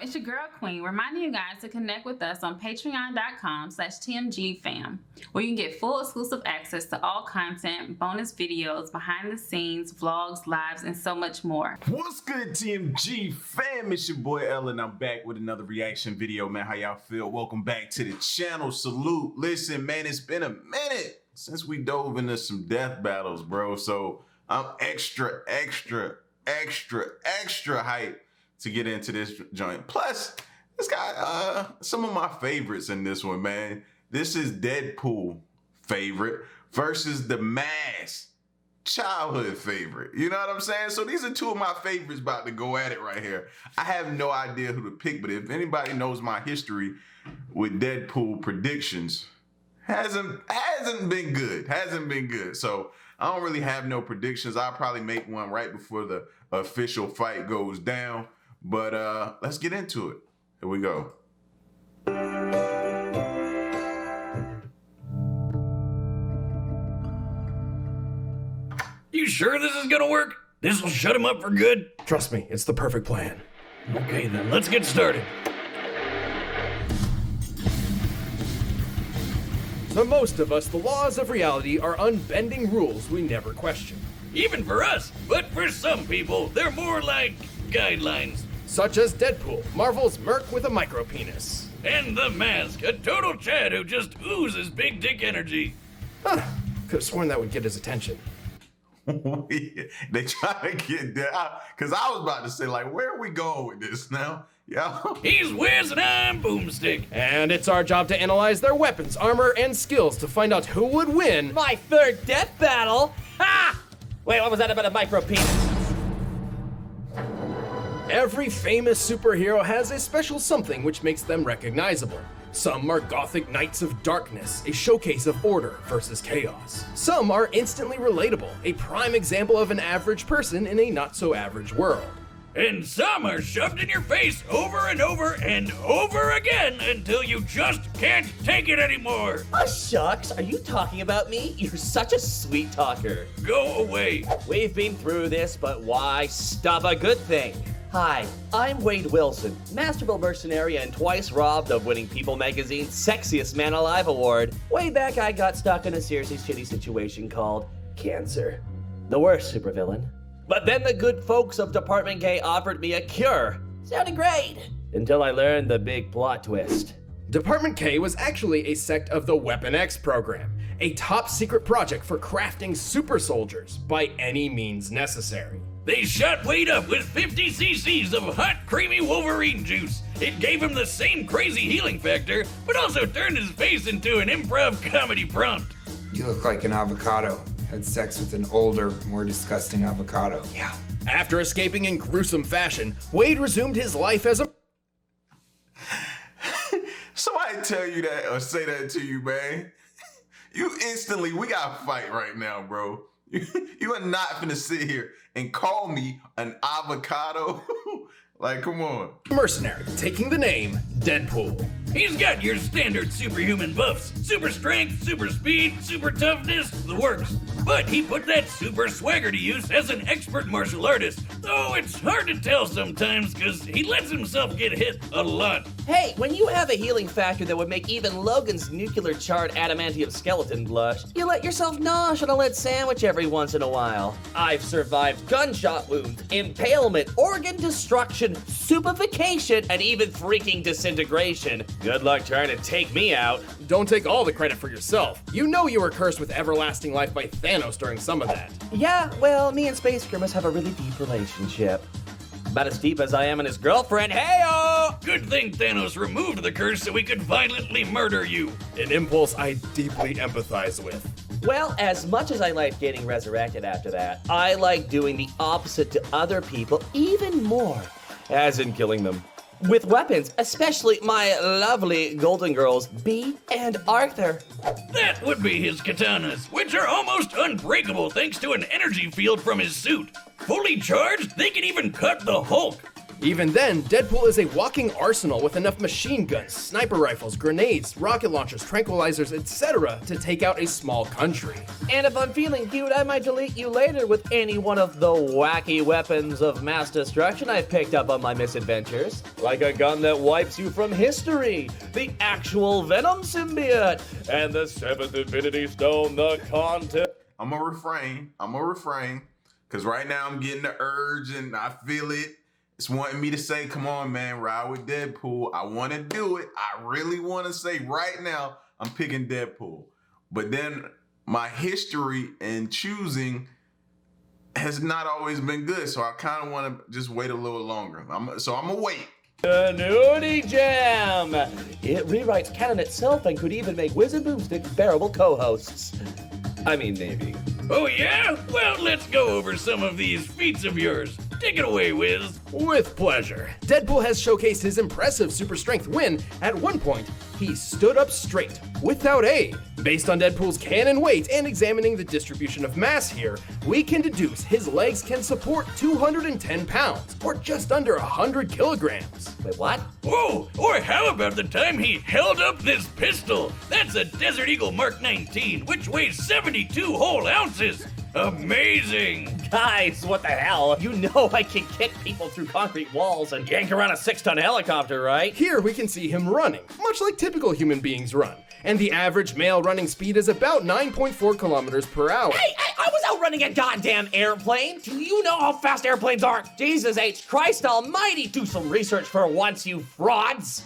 It's your girl Queen, reminding you guys to connect with us on patreon.com/TMG Fam, where you can get full exclusive access to all content, bonus videos, behind the scenes, vlogs, lives, and so much more. What's good, TMG Fam? It's your boy Ellen. I'm back with another reaction video, man. How y'all feel? Welcome back to the channel. Salute. Listen, man, it's been a minute since we dove into some death battles, bro. So I'm extra hyped to get into this joint. Plus, it's got some of my favorites in this one, man. This is Deadpool favorite versus the Mask childhood favorite. You know what I'm saying? So these are two of my favorites about to go at it right here. I have no idea who to pick, but if anybody knows my history with Deadpool predictions, hasn't been good. So I don't really have no predictions. I'll probably make one right before the official fight goes down. But let's get into it. Here we go. You sure this is gonna work? This will shut him up for good? Trust me, it's the perfect plan. Okay then, let's get started. For most of us, the laws of reality are unbending rules we never question. Even for us, but for some people, they're more like guidelines. Such as Deadpool, Marvel's merc with a micropenis. And the Mask, a total Chad who just oozes big dick energy. Huh, could have sworn that would get his attention. They try to get down, because I was about to say, like, where are we going with this now? Yeah. He's Wiz and I'm Boomstick. And it's our job to analyze their weapons, armor, and skills to find out who would win my third death battle. Ha! Wait, what was that about a micropenis? Every famous superhero has a special something which makes them recognizable. Some are gothic knights of darkness, a showcase of order versus chaos. Some are instantly relatable, a prime example of an average person in a not-so-average world. And some are shoved in your face over and over and over again until you just can't take it anymore. Oh, shucks, are you talking about me? You're such a sweet talker. Go away. We've been through this, but why stop a good thing? Hi, I'm Wade Wilson, masterful mercenary and twice robbed of winning People Magazine's Sexiest Man Alive award. Way back, I got stuck in a seriously shitty situation called cancer. The worst supervillain. But then the good folks of Department K offered me a cure. Sounded great. Until I learned the big plot twist. Department K was actually a sect of the Weapon X program, a top secret project for crafting super soldiers by any means necessary. They shot Wade up with 50 cc's of hot, creamy Wolverine juice. It gave him the same crazy healing factor, but also turned his face into an improv comedy prompt. You look like an avocado. Had sex with an older, more disgusting avocado. Yeah. After escaping in gruesome fashion, Wade resumed his life as a... Somebody tell you that or say that to you, man. You instantly, we gotta fight right now, bro. You are not finna sit here and call me an avocado. Like, come on. Mercenary, taking the name Deadpool. He's got your standard superhuman buffs. Super strength, super speed, super toughness, the works. But he put that super swagger to use as an expert martial artist. Though it's hard to tell sometimes because he lets himself get hit a lot. Hey, when you have a healing factor that would make even Logan's nuclear charred adamantium skeleton blush, you let yourself nosh on a lead sandwich every once in a while. I've survived gunshot wounds, impalement, organ destruction, stupefaction, and even freaking disintegration. Good luck trying to take me out. Don't take all the credit for yourself. You know you were cursed with everlasting life by Thanos during some of that. Yeah, well, me and Space Grimace have a really deep relationship. About as deep as I am and his girlfriend. Hey-oh! Good thing Thanos removed the curse so he could violently murder you. An impulse I deeply empathize with. Well, as much as I like getting resurrected after that, I like doing the opposite to other people even more. As in killing them. With weapons, especially my lovely Golden Girls, Bee and Arthur. That would be his katanas, which are almost unbreakable thanks to an energy field from his suit. Fully charged, they can even cut the Hulk. Even then, Deadpool is a walking arsenal with enough machine guns, sniper rifles, grenades, rocket launchers, tranquilizers, etc. to take out a small country. And if I'm feeling cute, I might delete you later with any one of the wacky weapons of mass destruction I've picked up on my misadventures. Like a gun that wipes you from history, the actual Venom symbiote, and the 7th Infinity Stone, the content. I'm gonna refrain, because right now I'm getting the urge and I feel it. It's wanting me to say, come on, man, ride with Deadpool. I want to do it. I really want to say right now, I'm picking Deadpool. But then my history in choosing has not always been good. So I kind of want to just wait a little longer. So I'm going to wait. Continuity Jam! It rewrites canon itself and could even make Wiz and Boomstick bearable co-hosts. I mean, maybe. Oh yeah? Well, let's go over some of these feats of yours. Take it away, Wiz. With pleasure. Deadpool has showcased his impressive super strength when, at one point, he stood up straight, without aid. Based on Deadpool's cannon weight and examining the distribution of mass here, we can deduce his legs can support 210 pounds, or just under 100 kilograms. Wait, what? Oh, or how about the time he held up this pistol? That's a Desert Eagle Mark 19, which weighs 72 whole ounces. Amazing! Guys, what the hell? You know I can kick people through concrete walls and yank around a 6-ton helicopter, right? Here we can see him running, much like typical human beings run. And the average male running speed is about 9.4 kilometers per hour. Hey, I was out running a goddamn airplane! Do you know how fast airplanes are? Jesus H. Christ almighty, do some research for once, you frauds!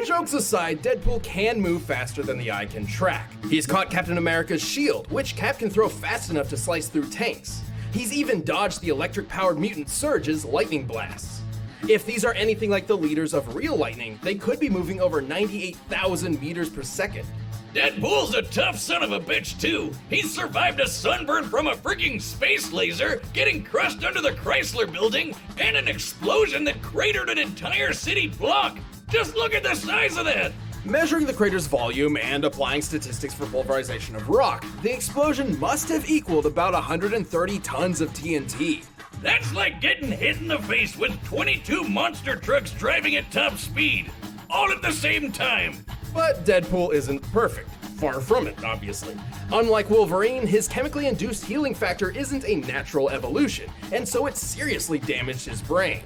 Jokes aside, Deadpool can move faster than the eye can track. He's caught Captain America's shield, which Cap can throw fast enough to slice through tanks. He's even dodged the electric-powered mutant Surge's lightning blasts. If these are anything like the leaders of real lightning, they could be moving over 98,000 meters per second. Deadpool's a tough son of a bitch, too. He's survived a sunburn from a freaking space laser, getting crushed under the Chrysler building, and an explosion that cratered an entire city block. Just look at the size of that! Measuring the crater's volume and applying statistics for pulverization of rock, the explosion must have equaled about 130 tons of TNT. That's like getting hit in the face with 22 monster trucks driving at top speed, all at the same time. But Deadpool isn't perfect. Far from it, obviously. Unlike Wolverine, his chemically induced healing factor isn't a natural evolution, and so it seriously damaged his brain.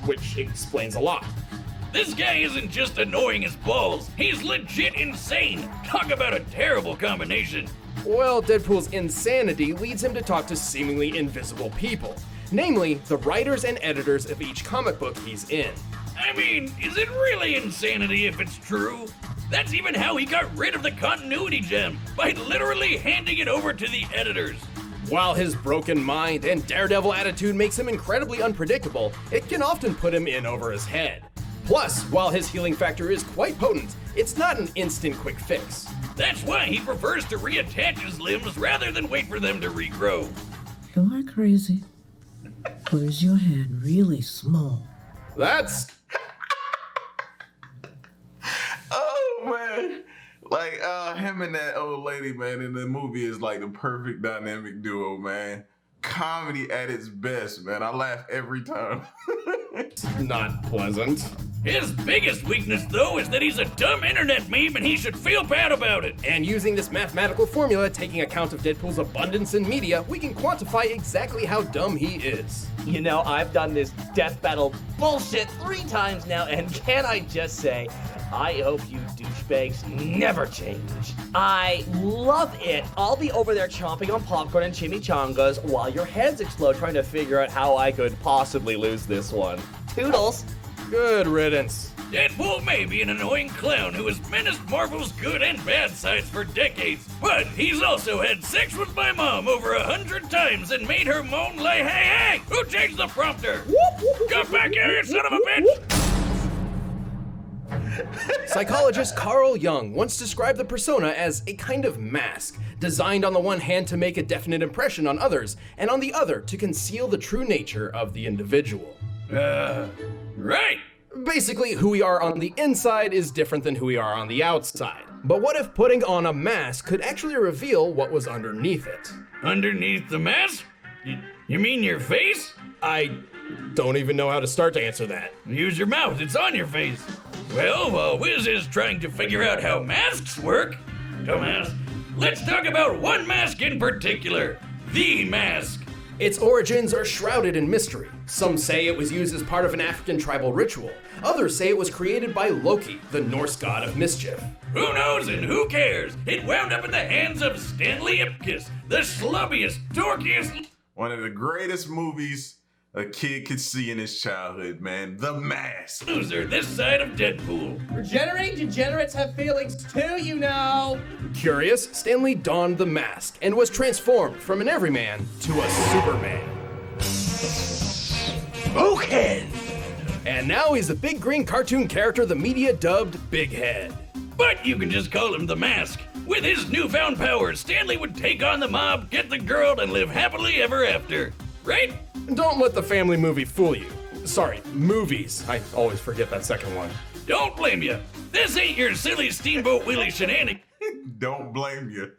Which explains a lot. This guy isn't just annoying as balls, he's legit insane. Talk about a terrible combination. Well, Deadpool's insanity leads him to talk to seemingly invisible people, namely the writers and editors of each comic book he's in. I mean, is it really insanity if it's true? That's even how he got rid of the continuity gem, by literally handing it over to the editors. While his broken mind and daredevil attitude makes him incredibly unpredictable, it can often put him in over his head. Plus, while his healing factor is quite potent, it's not an instant quick fix. That's why he prefers to reattach his limbs rather than wait for them to regrow. You are crazy, or is your hand really small? That's... Oh, man. Like, him and that old lady, man, in the movie is like the perfect dynamic duo, man. Comedy at its best, man. I laugh every time. not pleasant. His biggest weakness, though, is that he's a dumb internet meme and he should feel bad about it. And using this mathematical formula, taking account of Deadpool's abundance in media, we can quantify exactly how dumb he is. You know, I've done this death battle bullshit 3 times now, and can I just say, I hope you douchebags never change. I love it. I'll be over there chomping on popcorn and chimichangas while your heads explode trying to figure out how I could possibly lose this one. Toodles. Good riddance. Deadpool may be an annoying clown who has menaced Marvel's good and bad sides for decades, but he's also had sex with my mom over 100 times and made her moan like, hey, hey, who changed the prompter? Come back here, you son of a bitch! Psychologist Carl Jung once described the persona as a kind of mask, designed on the one hand to make a definite impression on others, and on the other to conceal the true nature of the individual. Right. Basically, who we are on the inside is different than who we are on the outside. But what if putting on a mask could actually reveal what was underneath it? Underneath the mask? You mean your face? I don't even know how to start to answer that. Use your mouth, it's on your face. Well, while Wiz is trying to figure out how masks work, dumbass, let's talk about one mask in particular, the mask. Its origins are shrouded in mystery. Some say it was used as part of an African tribal ritual. Others say it was created by Loki, the Norse god of mischief. Who knows and who cares? It wound up in the hands of Stanley Ipkiss, the slubbiest, dorkiest... One of the greatest movies a kid could see in his childhood, man. The Mask. loser this side of Deadpool. Regenerating degenerates have feelings too, you know. Curious, Stanley donned the mask and was transformed from an everyman to a Superman. Smokehead. And now he's the big green cartoon character the media dubbed Big Head. But you can just call him the Mask. With his newfound powers, Stanley would take on the mob, get the girl, and live happily ever after. Right? Don't let the family movie fool you. Sorry, movies. I always forget that second one. Don't blame you. This ain't your silly Steamboat Willie shenanigans. Don't blame you.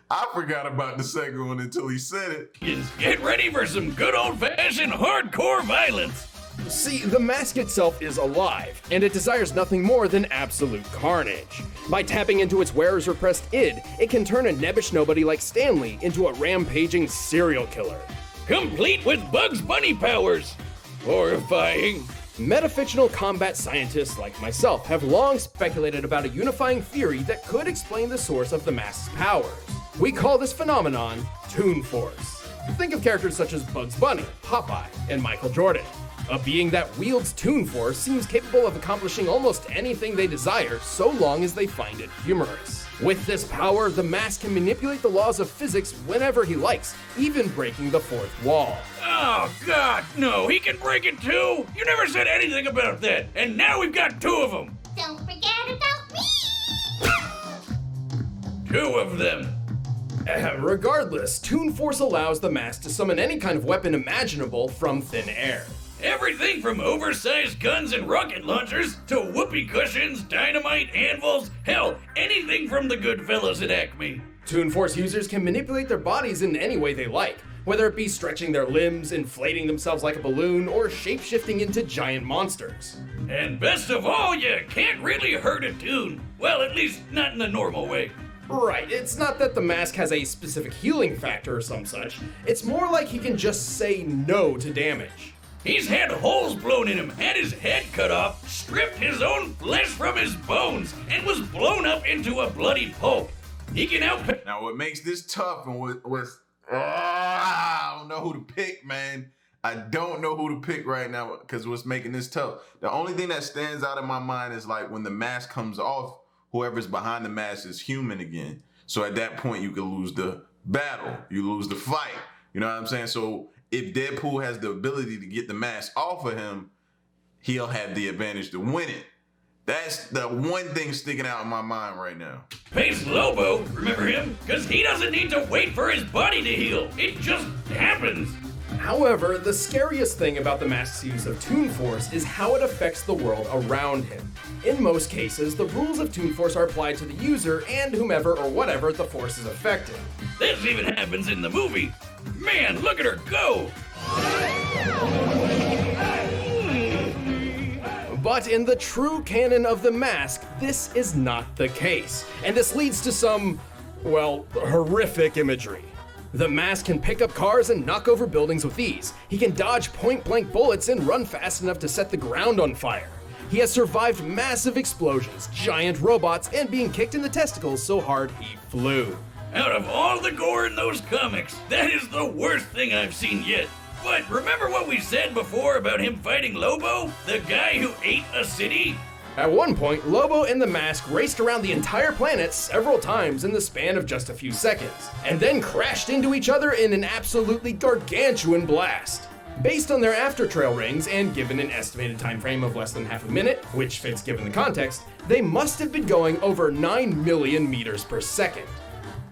I forgot about the second one until he said it. Get ready for some good old-fashioned hardcore violence. See, the mask itself is alive, and it desires nothing more than absolute carnage. By tapping into its wearer's repressed id, it can turn a nebbish nobody like Stanley into a rampaging serial killer. Complete with Bugs Bunny powers. Horrifying. Metafictional combat scientists like myself have long speculated about a unifying theory that could explain the source of the mask's powers. We call this phenomenon Toon Force. Think of characters such as Bugs Bunny, Popeye, and Michael Jordan. A being that wields Toon Force seems capable of accomplishing almost anything they desire so long as they find it humorous. With this power, the mask can manipulate the laws of physics whenever he likes, even breaking the fourth wall. Oh, God, no, he can break it too. You never said anything about that, and now we've got two of them. Don't forget about me! Two of them. Regardless, Toon Force allows the mask to summon any kind of weapon imaginable from thin air. Everything from oversized guns and rocket launchers to whoopee cushions, dynamite, anvils, hell, anything from the good fellas at Acme. Toon Force users can manipulate their bodies in any way they like, whether it be stretching their limbs, inflating themselves like a balloon, or shape-shifting into giant monsters. And best of all, you can't really hurt a Toon. Well, at least not in the normal way. Right, it's not that the mask has a specific healing factor or some such. It's more like he can just say no to damage. He's had holes blown in him, had his head cut off, stripped his own flesh from his bones, and was blown up into a bloody pulp. He can out... Now, what makes this tough and I don't know who to pick, man. I don't know who to pick right now because what's making this tough. The only thing that stands out in my mind is like when the mask comes off, whoever's behind the mask is human again. So at that point, you could lose the battle. You lose the fight. You know what I'm saying? So if Deadpool has the ability to get the mask off of him, he'll have the advantage to win it. That's the one thing sticking out in my mind right now. Face Lobo, remember him? Because he doesn't need to wait for his body to heal. It just happens. However, the scariest thing about the mask's use of Toon Force is how it affects the world around him. In most cases, the rules of Toon Force are applied to the user and whomever or whatever the force is affecting. This even happens in the movie. Man, look at her go! But in the true canon of the mask, this is not the case. And this leads to some, well, horrific imagery. The mask can pick up cars and knock over buildings with ease. He can dodge point-blank bullets and run fast enough to set the ground on fire. He has survived massive explosions, giant robots, and being kicked in the testicles so hard he flew. Out of all the gore in those comics, that is the worst thing I've seen yet. But remember what we said before about him fighting Lobo? The guy who ate a city? At one point, Lobo and the mask raced around the entire planet several times in the span of just a few seconds, and then crashed into each other in an absolutely gargantuan blast. Based on their after-trail rings, and given an estimated time frame of less than half a minute, which fits given the context, they must have been going over 9 million meters per second.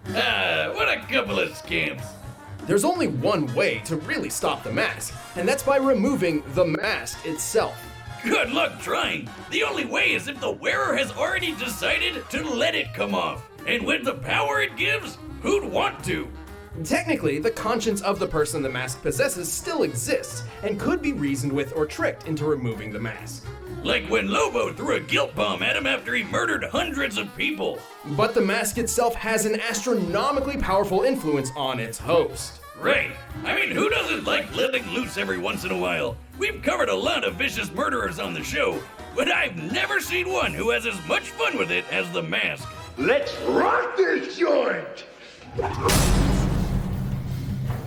Ah, what a couple of scamps. There's only one way to really stop the mask, and that's by removing the mask itself. Good luck trying. The only way is if the wearer has already decided to let it come off. And with the power it gives, who'd want to? Technically, the conscience of the person the mask possesses still exists, and could be reasoned with or tricked into removing the mask. Like when Lobo threw a guilt bomb at him after he murdered hundreds of people. But the mask itself has an astronomically powerful influence on its host. Right. I mean, who doesn't like letting loose every once in a while? We've covered a lot of vicious murderers on the show, but I've never seen one who has as much fun with it as the mask. Let's rock this joint!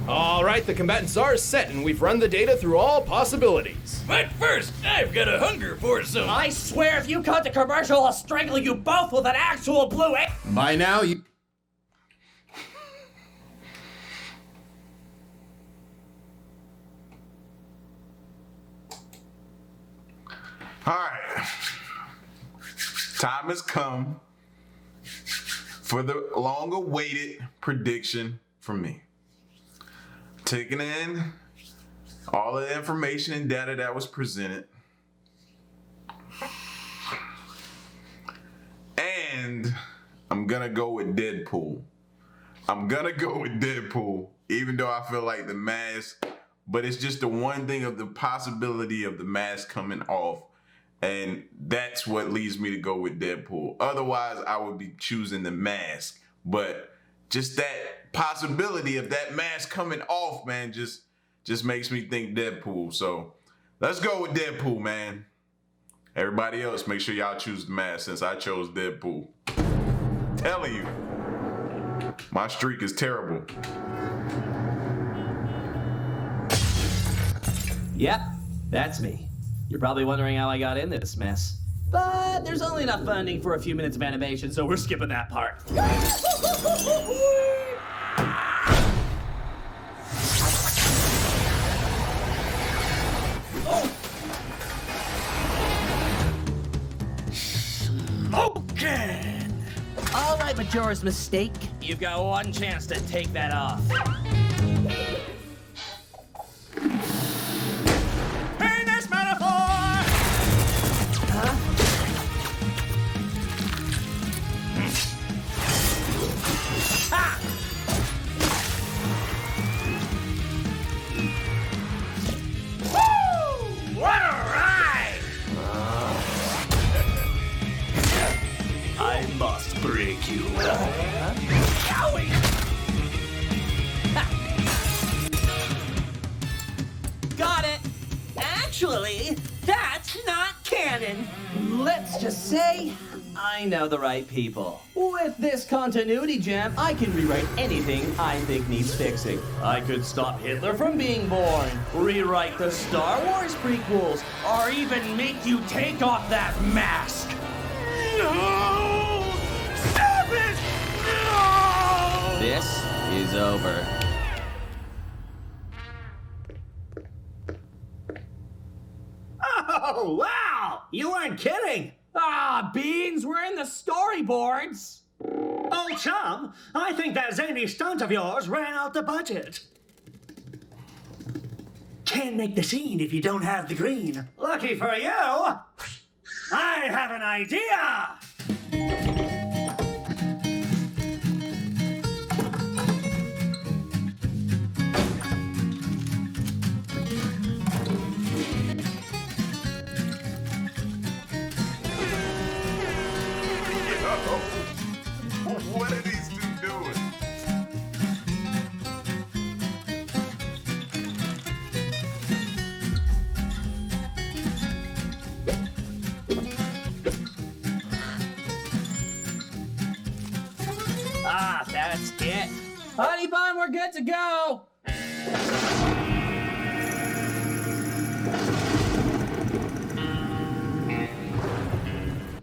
All right, the combatants are set, and we've run the data through all possibilities. But first, I've got a hunger for some. I swear if you cut the commercial, I'll strangle you both with an actual blue egg. By now, you... All right. Time has come for the long-awaited prediction from me. Taking in all the information and data that was presented. And I'm gonna go with Deadpool. Even though I feel like the mask, but it's just the one thing of the possibility of the mask coming off. And that's what leads me to go with Deadpool. Otherwise, I would be choosing the mask. But just that possibility of that mask coming off, man, just makes me think Deadpool. So let's go with Deadpool, man. Everybody else, make sure y'all choose the mask since I chose Deadpool. Telling you, my streak is terrible. Yep, that's me. You're probably wondering how I got in this mess. But there's only enough funding for a few minutes of animation, so we're skipping that part. Okay. All right, Majora's Mistake. You've got one chance to take that off. Penis metaphor! Huh? Ah! Woo! What a ride! I must break you. Owie! Got it! Actually, that's not canon! Let's just say, I know the right people. With this continuity gem, I can rewrite anything I think needs fixing. I could stop Hitler from being born, rewrite the Star Wars prequels, or even make you take off that mask. No! Stop it! No! This is over. Oh, wow! You weren't kidding! Ah, Beans, we're in the storyboards! Old chum, I think that zany stunt of yours ran out the budget. Can't make the scene if you don't have the green. Lucky for you, I have an idea! What are these two doing? Ah, that's it. Honey bun, we're good to go!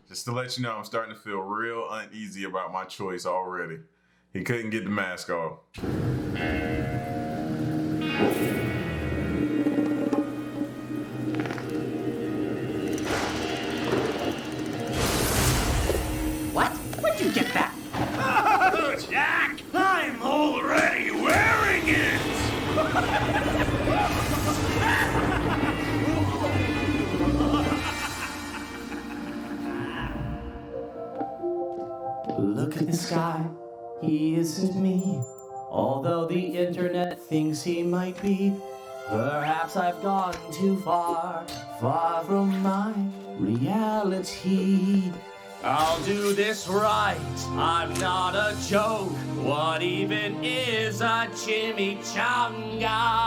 Just to let you know, I'm starting to feel real uneasy about my choice already. He couldn't get the mask off. What? Where'd you get that? Oh, Jack! I'm already wearing it! Look at the sky, he isn't me. Although the internet thinks he might be, perhaps I've gone too far, far from my reality. I'll do this right, I'm not a joke. What even is a chimichanga?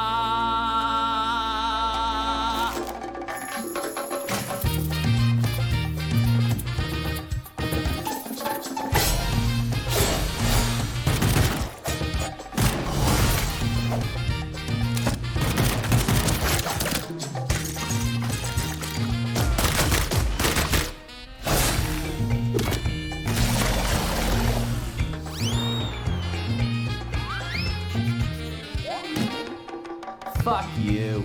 Fuck you.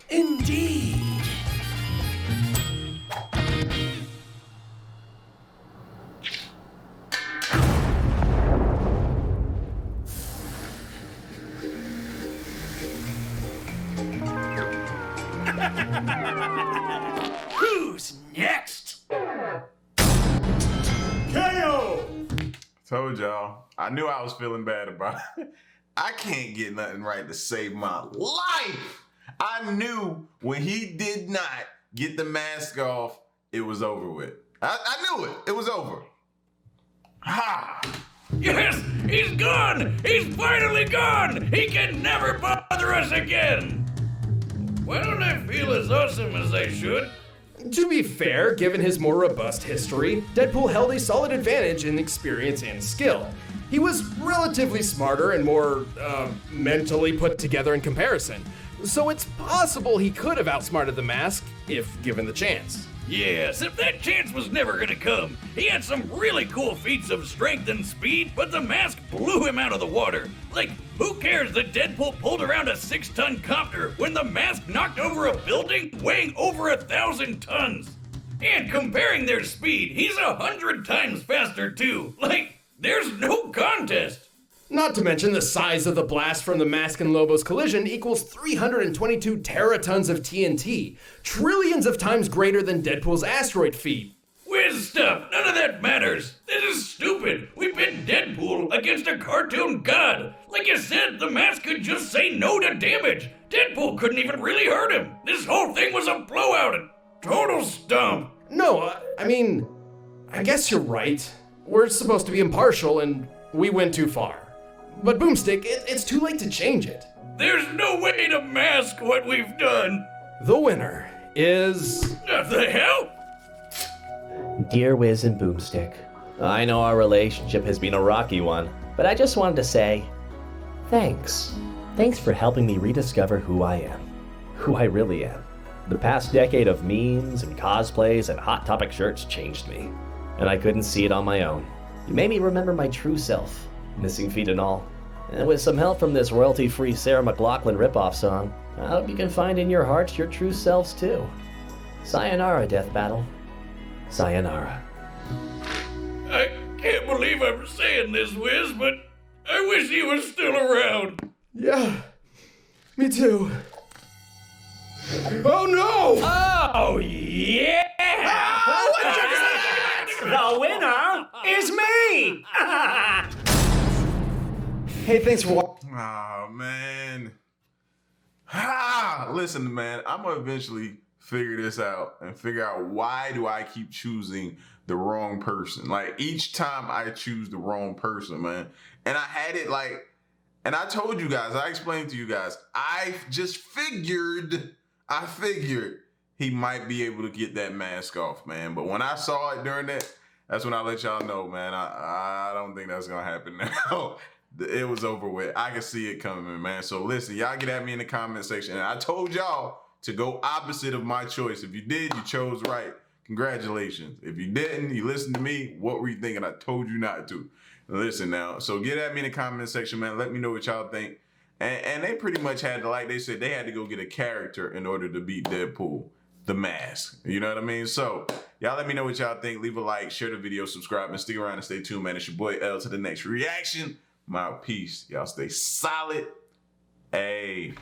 Indeed. Who's next? KO! Told y'all. I knew I was feeling bad about it. I can't get nothing right to save my life. I knew when he did not get the mask off, it was over with. I knew it. It was over. Ha! Yes, he's gone! He's finally gone! He can never bother us again! Why don't I feel as awesome as I should? To be fair, given his more robust history, Deadpool held a solid advantage in experience and skill. He was relatively smarter and more, mentally put together in comparison. So it's possible he could have outsmarted the Mask, if given the chance. Yes, if that chance was never gonna come. He had some really cool feats of strength and speed, but the Mask blew him out of the water. Like, who cares that Deadpool pulled around a 6-ton copter when the Mask knocked over a building weighing over 1,000 tons? And comparing their speed, he's 100 times faster too. Like, there's no contest. Not to mention the size of the blast from the Mask and Lobo's collision equals 322 teratons of TNT, trillions of times greater than Deadpool's asteroid feat. Whiz stuff, none of that matters. This is stupid. We pit Deadpool against a cartoon god. Like you said, the Mask could just say no to damage. Deadpool couldn't even really hurt him. This whole thing was a blowout, a total stump. No, I mean, I guess you're right. We're supposed to be impartial and we went too far. But Boomstick, it's too late to change it. There's no way to mask what we've done. The winner is... What the hell? Dear Wiz and Boomstick, I know our relationship has been a rocky one, but I just wanted to say, thanks. Thanks for helping me rediscover who I am. Who I really am. The past decade of memes and cosplays and Hot Topic shirts changed me, and I couldn't see it on my own. You made me remember my true self, missing feet and all. And with some help from this royalty-free Sarah McLachlan ripoff song, I hope you can find in your hearts your true selves too. Sayonara, Death Battle. Sayonara. I can't believe I'm saying this, Wiz, but I wish he was still around. Yeah, me too. Oh no! Oh, yeah! The winner is me! Hey, thanks for watching. Oh, man. Listen, man, I'm going to eventually figure this out and figure out why do I keep choosing the wrong person. Like, each time I choose the wrong person, man. And I had it like, and I told you guys, I explained to you guys, I figured he might be able to get that mask off, man. But when I saw it during that, that's when I let y'all know, man, I don't think that's going to happen now. It was over with. I can see it coming, man. So listen, y'all get at me in the comment section. And I told y'all to go opposite of my choice. If you did, you chose right. Congratulations. If you didn't, you listened to me. What were you thinking? I told you not to. Listen now. So get at me in the comment section, man. Let me know what y'all think. And they pretty much had to, like they said, they had to go get a character in order to beat Deadpool. The Mask. You know what I mean? So y'all let me know what y'all think. Leave a like, share the video, subscribe, and stick around and stay tuned, man. It's your boy L to the next reaction. My peace. Y'all stay solid. Hey.